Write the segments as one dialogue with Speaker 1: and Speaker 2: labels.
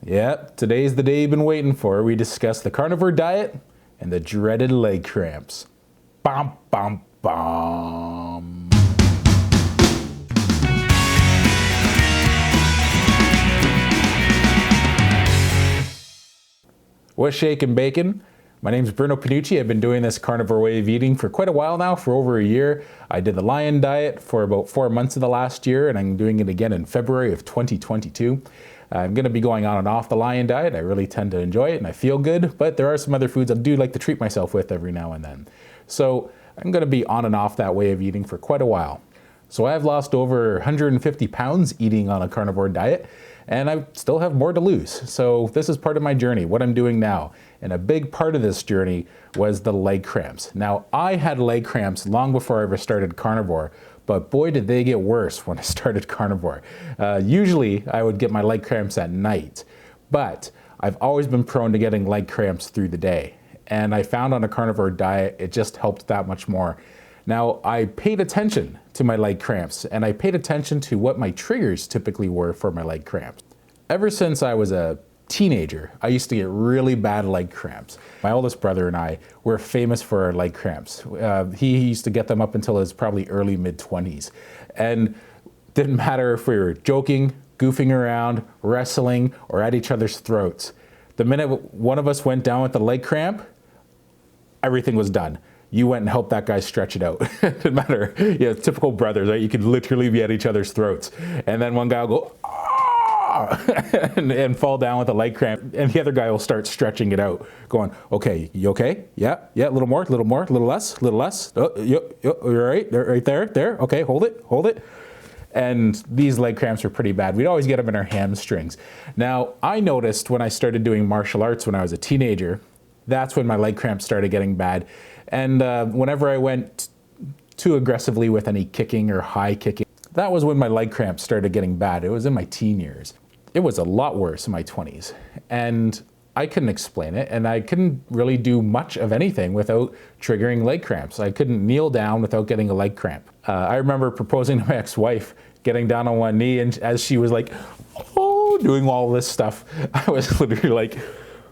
Speaker 1: Yep, today's the day you've been waiting for. We discuss the carnivore diet and the dreaded leg cramps. Bum, bum, bum. What's shaking, bacon? My name's Bruno Panucci. I've been doing this carnivore way of eating for quite a while now, for over a year. I did the lion diet for about 4 months of the last year, and I'm doing it again in February of 2022. I'm going to be going on and off the lion diet. I really tend to enjoy it and I feel good, but there are some other foods I do like to treat myself with every now and then. So I'm going to be on and off that way of eating for quite a while. So I've lost over 150 pounds eating on a carnivore diet, and I still have more to lose. So this is part of my journey, what I'm doing now. And a big part of this journey was the leg cramps. Now, I had leg cramps long before I ever started carnivore, but boy, did they get worse when I started carnivore. Usually, I would get my leg cramps at night, but I've always been prone to getting leg cramps through the day. And I found on a carnivore diet, it just helped that much more. Now, I paid attention to my leg cramps, and I paid attention to what my triggers typically were for my leg cramps. Ever since I was a teenager, I used to get really bad leg cramps. My oldest brother and I were famous for our leg cramps. He used to get them up until his probably early mid-20s. And didn't matter if we were joking, goofing around, wrestling, or at each other's throats. The minute one of us went down with a leg cramp, everything was done. You went and helped that guy stretch it out. It didn't matter. Typical brothers, right? You could literally be at each other's throats. And then one guy will go, and fall down with a leg cramp, and the other guy will start stretching it out, going, okay, you okay? Yeah, a little more, a little less. Oh, you're right there, okay, hold it. And these leg cramps were pretty bad. We'd always get them in our hamstrings. Now, I noticed when I started doing martial arts when I was a teenager, that's when my leg cramps started getting bad. And whenever I went too aggressively with any kicking or high kicking, that was when my leg cramps started getting bad. It was in my teen years. It was a lot worse in my 20s. And I couldn't explain it, and I couldn't really do much of anything without triggering leg cramps. I couldn't kneel down without getting a leg cramp. I remember proposing to my ex-wife, getting down on one knee, and as she was like, oh, doing all this stuff, I was literally like,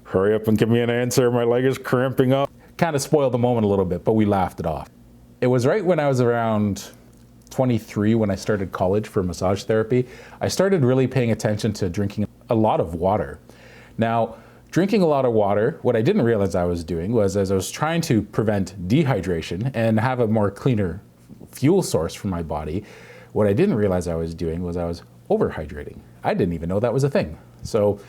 Speaker 1: hurry up and give me an answer, my leg is cramping up. Kind of spoiled the moment a little bit, but we laughed it off. It was right when I was around 23 when I started college for massage therapy. I started really paying attention to drinking a lot of water. Now, drinking a lot of water, what I didn't realize I was doing was, as I was trying to prevent dehydration and have a more cleaner fuel source for my body, what I didn't realize I was doing was I was overhydrating. I didn't even know that was a thing. So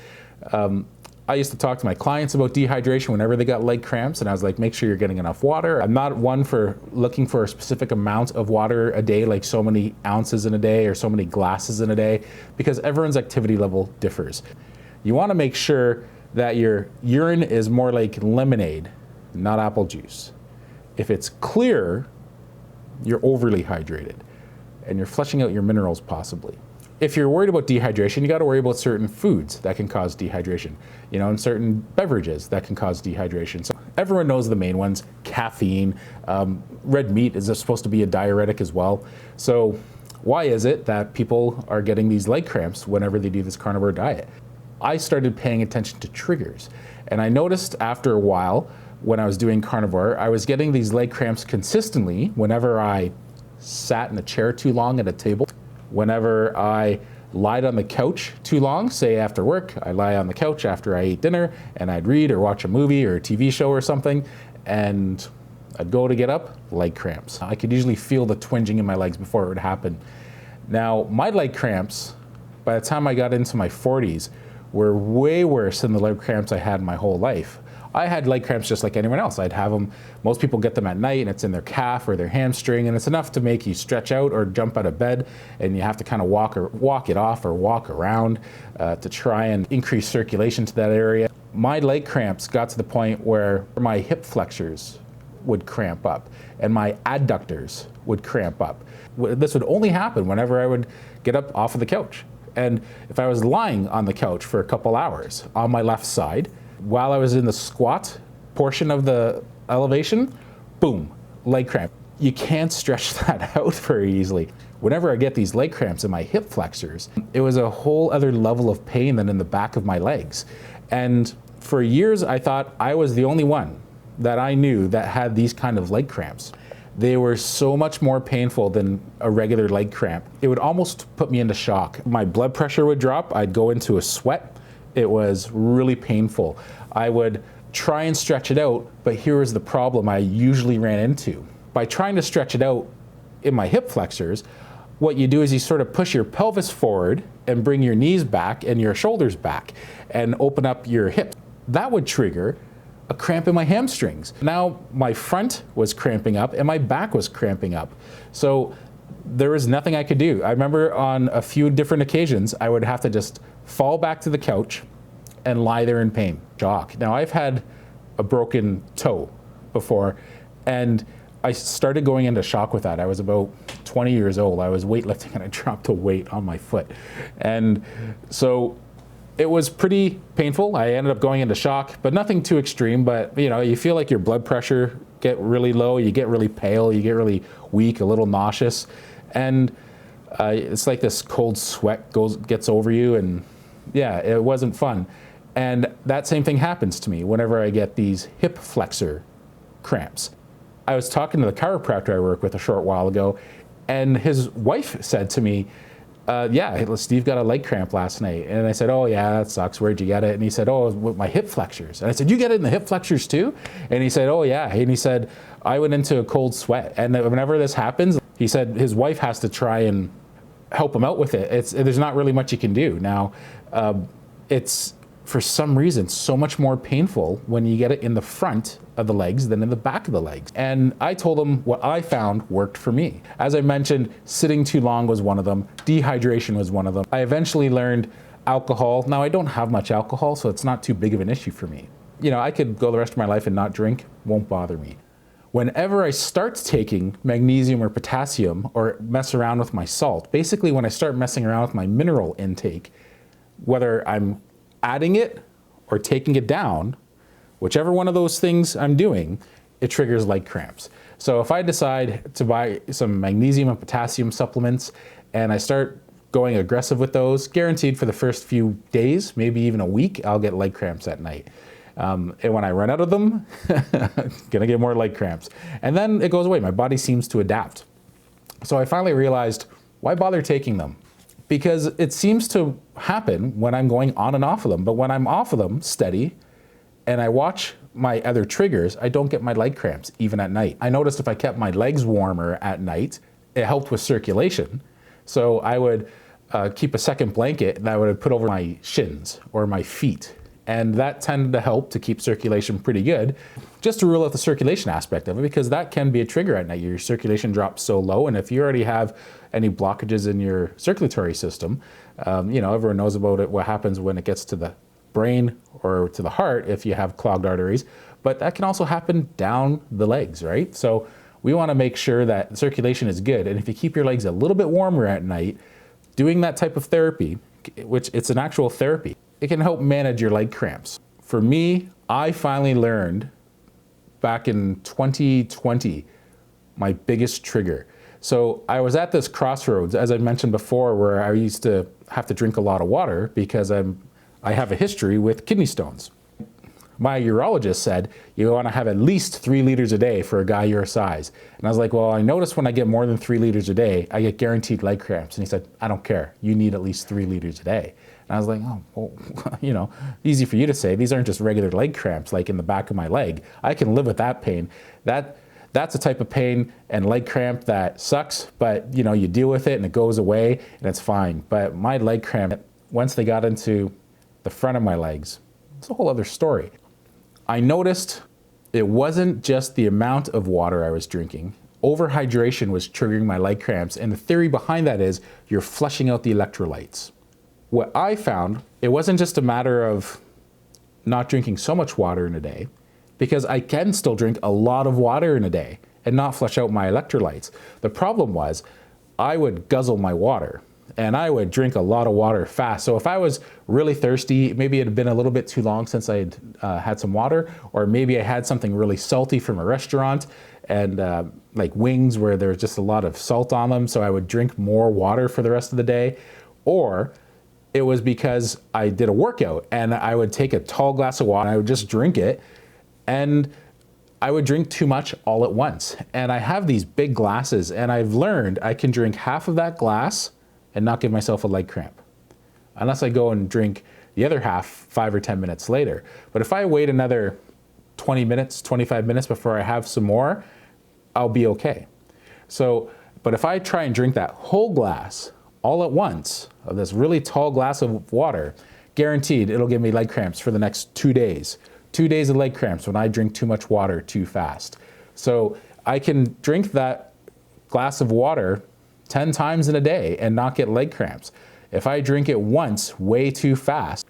Speaker 1: I used to talk to my clients about dehydration whenever they got leg cramps, and I was like, make sure you're getting enough water. I'm not one for looking for a specific amount of water a day, like so many ounces in a day or so many glasses in a day, because everyone's activity level differs. You want to make sure that your urine is more like lemonade, not apple juice. If it's clear, you're overly hydrated, and you're flushing out your minerals possibly. If you're worried about dehydration, you got to worry about certain foods that can cause dehydration, and certain beverages that can cause dehydration. So everyone knows the main ones: caffeine, red meat is supposed to be a diuretic as well. So why is it that people are getting these leg cramps whenever they do this carnivore diet? I started paying attention to triggers, and I noticed after a while when I was doing carnivore, I was getting these leg cramps consistently whenever I sat in a chair too long at a table. Whenever I lied on the couch too long, say after work, I lie on the couch after I ate dinner and I'd read or watch a movie or a TV show or something, and I'd go to get up, leg cramps. I could usually feel the twinging in my legs before it would happen. Now, my leg cramps, by the time I got into my 40s, were way worse than the leg cramps I had my whole life. I had leg cramps just like anyone else. I'd have them, most people get them at night, and it's in their calf or their hamstring, and it's enough to make you stretch out or jump out of bed, and you have to kind of walk it off or walk around to try and increase circulation to that area. My leg cramps got to the point where my hip flexors would cramp up and my adductors would cramp up. This would only happen whenever I would get up off of the couch. And if I was lying on the couch for a couple hours on my left side, while I was in the squat portion of the elevation, boom, leg cramp. you can't stretch that out very easily. Whenever I get these leg cramps in my hip flexors, it was a whole other level of pain than in the back of my legs. And for years, I thought I was the only one that I knew that had these kind of leg cramps. They were so much more painful than a regular leg cramp. It would almost put me into shock. My blood pressure would drop. I'd go into a sweat. It was really painful. I would try and stretch it out, but here was the problem I usually ran into. By trying to stretch it out in my hip flexors, what you do is you sort of push your pelvis forward and bring your knees back and your shoulders back and open up your hips. That would trigger a cramp in my hamstrings. Now my front was cramping up and my back was cramping up. So there was nothing I could do. I remember on a few different occasions, I would have to just fall back to the couch and lie there in pain. Shock. Now I've had a broken toe before, and I started going into shock with that. I was about 20 years old. I was weightlifting and I dropped a weight on my foot. And so it was pretty painful. I ended up going into shock, but nothing too extreme. But you feel like your blood pressure get really low, you get really pale, you get really weak, a little nauseous. And it's like this cold sweat gets over you, and yeah, it wasn't fun. And that same thing happens to me whenever I get these hip flexor cramps. I was talking to the chiropractor I work with a short while ago, and his wife said to me, yeah, Steve got a leg cramp last night. And I said, oh yeah, that sucks. Where'd you get it? And he said, oh, with my hip flexors. And I said, you get it in the hip flexors too? And he said, oh yeah. And he said, I went into a cold sweat. And whenever this happens, he said his wife has to try and help him out with it. There's not really much you can do. Now, it's for some reason so much more painful when you get it in the front of the legs than in the back of the legs. And I told him what I found worked for me. As I mentioned, sitting too long was one of them. Dehydration was one of them. I eventually learned alcohol. Now I don't have much alcohol, so it's not too big of an issue for me. I could go the rest of my life and not drink, won't bother me. Whenever I start taking magnesium or potassium or mess around with my salt, basically when I start messing around with my mineral intake, whether I'm adding it or taking it down, whichever one of those things I'm doing, it triggers leg cramps. So if I decide to buy some magnesium and potassium supplements and I start going aggressive with those, guaranteed for the first few days, maybe even a week, I'll get leg cramps at night. And when I run out of them, gonna get more leg cramps. And then it goes away. My body seems to adapt. So I finally realized, why bother taking them? Because it seems to happen when I'm going on and off of them. But when I'm off of them steady and I watch my other triggers, I don't get my leg cramps even at night. I noticed if I kept my legs warmer at night, it helped with circulation. So I would keep a second blanket that I would put over my shins or my feet. And that tended to help to keep circulation pretty good, just to rule out the circulation aspect of it, because that can be a trigger at night. Your circulation drops so low, and if you already have any blockages in your circulatory system, everyone knows about it, what happens when it gets to the brain or to the heart if you have clogged arteries, but that can also happen down the legs, right? So we want to make sure that circulation is good, and if you keep your legs a little bit warmer at night, doing that type of therapy, which it's an actual therapy, it can help manage your leg cramps. For me, I finally learned back in 2020, my biggest trigger. So I was at this crossroads, as I mentioned before, where I used to have to drink a lot of water because I have a history with kidney stones. My urologist said, you want to have at least 3 liters a day for a guy your size. And I was like, well, I noticed when I get more than 3 liters a day, I get guaranteed leg cramps. And he said, I don't care. You need at least 3 liters a day. And I was like, oh, well, easy for you to say. These aren't just regular leg cramps like in the back of my leg. I can live with that pain. That's a type of pain and leg cramp that sucks, but you deal with it and it goes away and it's fine. But my leg cramp, once they got into the front of my legs, it's a whole other story. I noticed it wasn't just the amount of water I was drinking. Overhydration was triggering my leg cramps, and the theory behind that is you're flushing out the electrolytes. What I found, it wasn't just a matter of not drinking so much water in a day, because I can still drink a lot of water in a day and not flush out my electrolytes. The problem was I would guzzle my water, and I would drink a lot of water fast. So if I was really thirsty, maybe it had been a little bit too long since I had some water, or maybe I had something really salty from a restaurant, and like wings where there's just a lot of salt on them, so I would drink more water for the rest of the day. Or it was because I did a workout and I would take a tall glass of water, and I would just drink it, and I would drink too much all at once. And I have these big glasses, and I've learned I can drink half of that glass and not give myself a leg cramp, unless I go and drink the other half 5 or 10 minutes later. But if I wait another 20 minutes, 25 minutes before I have some more, I'll be okay. So, but if I try and drink that whole glass all at once of this really tall glass of water, guaranteed it'll give me leg cramps for the next 2 days. 2 days of leg cramps when I drink too much water too fast. So I can drink that glass of water 10 times in a day and not get leg cramps. If I drink it once way too fast,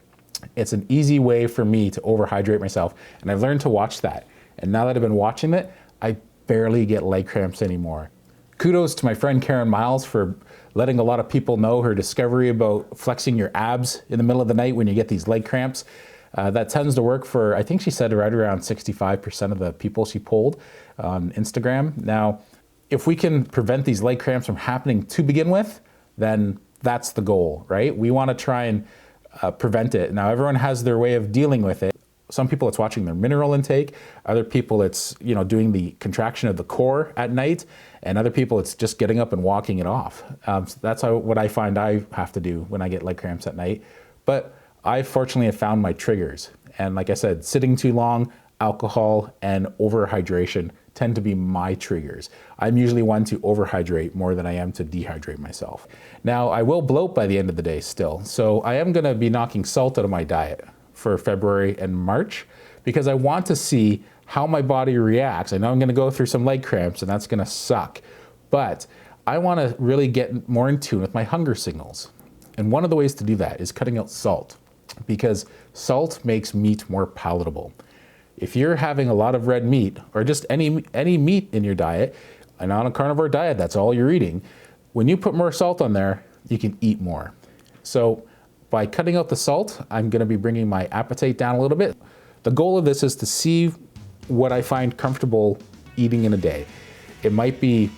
Speaker 1: it's an easy way for me to overhydrate myself. And I've learned to watch that. And now that I've been watching it, I barely get leg cramps anymore. Kudos to my friend Karen Miles for letting a lot of people know her discovery about flexing your abs in the middle of the night when you get these leg cramps. That tends to work for, I think she said, right around 65% of the people she polled on Instagram. Now, if we can prevent these leg cramps from happening to begin with, then that's the goal, right? We want to try and prevent it. Now, everyone has their way of dealing with it. Some people it's watching their mineral intake. Other people it's, doing the contraction of the core at night. And other people it's just getting up and walking it off. So that's what I find I have to do when I get leg cramps at night. But I fortunately have found my triggers. And like I said, sitting too long, alcohol, and overhydration tend to be my triggers. I'm usually one to overhydrate more than I am to dehydrate myself. Now, I will bloat by the end of the day still. So I am gonna be knocking salt out of my diet for February and March, because I want to see how my body reacts. I know I'm gonna go through some leg cramps, and that's gonna suck. But I wanna really get more in tune with my hunger signals. And one of the ways to do that is cutting out salt, because salt makes meat more palatable. If you're having a lot of red meat, or just any meat in your diet, and on a carnivore diet, that's all you're eating, when you put more salt on there, you can eat more. So by cutting out the salt, I'm gonna be bringing my appetite down a little bit. The goal of this is to see what I find comfortable eating in a day. It might be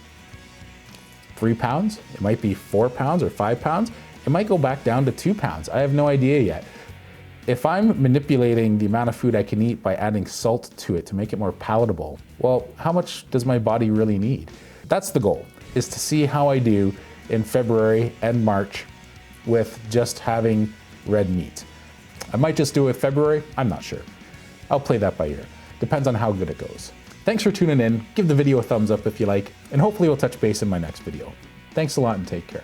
Speaker 1: 3 pounds, it might be 4 pounds or 5 pounds, it might go back down to 2 pounds. I have no idea yet. If I'm manipulating the amount of food I can eat by adding salt to it to make it more palatable, well, how much does my body really need? That's the goal, is to see how I do in February and March with just having red meat. I might just do it February, I'm not sure. I'll play that by ear. Depends on how good it goes. Thanks for tuning in. Give the video a thumbs up if you like, and hopefully we'll touch base in my next video. Thanks a lot and take care.